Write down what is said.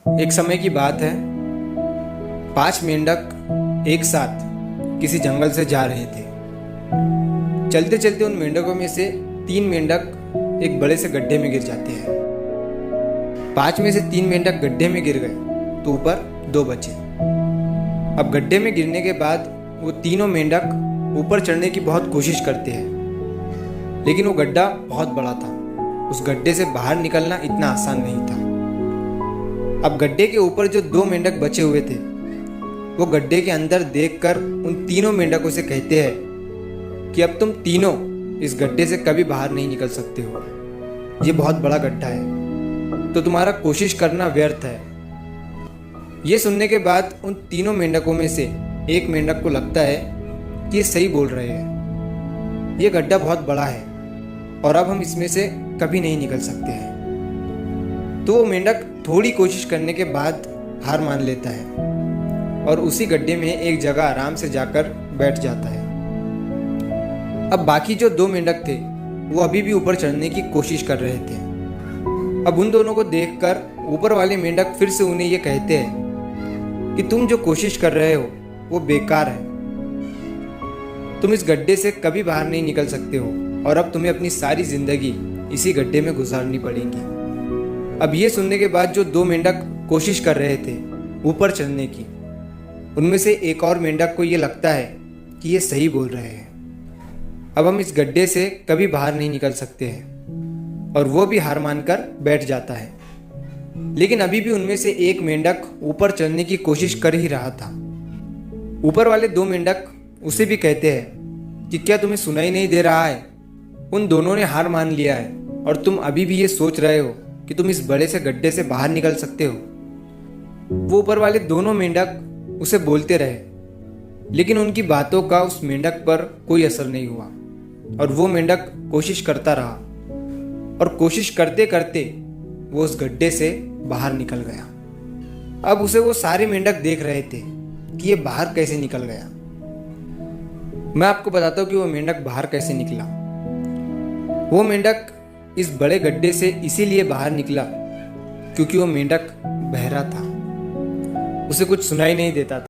एक समय की बात है। 5 मेंढक एक साथ किसी जंगल से जा रहे थे। चलते चलते उन मेंढकों में से 3 मेंढक एक बड़े से गड्ढे में गिर जाते हैं। 5 में से 3 मेंढक गड्ढे में गिर गए तो ऊपर 2 बचे। अब गड्ढे में गिरने के बाद वो तीनों मेंढक ऊपर चढ़ने की बहुत कोशिश करते हैं, लेकिन वो गड्ढा बहुत बड़ा था। उस गड्ढे से बाहर निकलना इतना आसान नहीं था। अब गड्ढे के ऊपर जो 2 मेंढक बचे हुए थे, वो गड्ढे के अंदर देखकर उन तीनों मेंढकों से कहते हैं कि अब तुम तीनों इस गड्ढे से कभी बाहर नहीं निकल सकते हो। ये बहुत बड़ा गड्ढा है, तो तुम्हारा कोशिश करना व्यर्थ है। ये सुनने के बाद उन तीनों मेंढकों में से एक मेंढक को लगता है कि ये सही बोल रहे हैं। ये गड्ढा बहुत बड़ा है और अब हम इसमें से कभी नहीं निकल सकते हैं। तो वो मेंढक थोड़ी कोशिश करने के बाद हार मान लेता है और उसी गड्ढे में एक जगह आराम से जाकर बैठ जाता है। अब बाकी जो 2 मेंढक थे वो अभी भी ऊपर चढ़ने की कोशिश कर रहे थे। अब उन दोनों को देखकर ऊपर वाले मेंढक फिर से उन्हें ये कहते हैं कि तुम जो कोशिश कर रहे हो वो बेकार है। तुम इस गड्ढे से कभी बाहर नहीं निकल सकते हो और अब तुम्हें अपनी सारी जिंदगी इसी गड्ढे में गुजारनी पड़ेगी। अब ये सुनने के बाद जो 2 मेंढक कोशिश कर रहे थे ऊपर चढ़ने की, उनमें से एक और मेंढक को ये लगता है कि ये सही बोल रहे हैं। अब हम इस गड्ढे से कभी बाहर नहीं निकल सकते हैं और वो भी हार मानकर बैठ जाता है। लेकिन अभी भी उनमें से एक मेंढक ऊपर चढ़ने की कोशिश कर ही रहा था। ऊपर वाले 2 मेंढक उसे भी कहते हैं कि क्या तुम्हें सुनाई नहीं दे रहा है? उन दोनों ने हार मान लिया है और तुम अभी भी ये सोच रहे हो कि तुम इस बड़े से गड्ढे से बाहर निकल सकते हो। वो ऊपर वाले दोनों मेंढक उसे बोलते रहे, लेकिन उनकी बातों का उस मेंढक पर कोई असर नहीं हुआ और वो मेंढक कोशिश करता रहा और कोशिश करते करते वो उस गड्ढे से बाहर निकल गया। अब उसे वो सारे मेंढक देख रहे थे कि ये बाहर कैसे निकल गया। मैं आपको बताता हूँ कि वो मेंढक बाहर कैसे निकला। वो मेंढक इस बड़े गड्ढे से इसीलिए बाहर निकला क्योंकि वो मेंढक बहरा था, उसे कुछ सुनाई नहीं देता था।